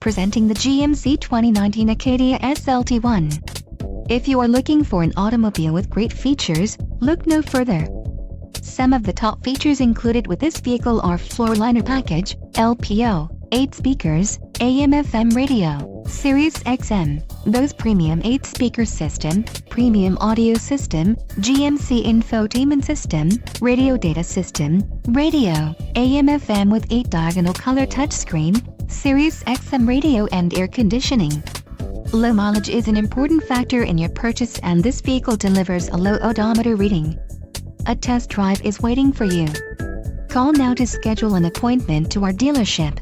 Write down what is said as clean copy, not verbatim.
Presenting the GMC 2019 Acadia SLT-1. If you are looking for an automobile with great features, look no further. Some of the top features included with this vehicle are floorliner package, LPO, 8 speakers, AM/FM radio, Sirius XM, Bose Premium 8-speaker system, premium audio system, GMC infotainment system, radio data system, radio, AM/FM with 8 diagonal color touchscreen, Sirius XM radio and air conditioning. Low mileage is an important factor in your purchase, and this vehicle delivers a low odometer reading. A test drive is waiting for you. Call now to schedule an appointment to our dealership.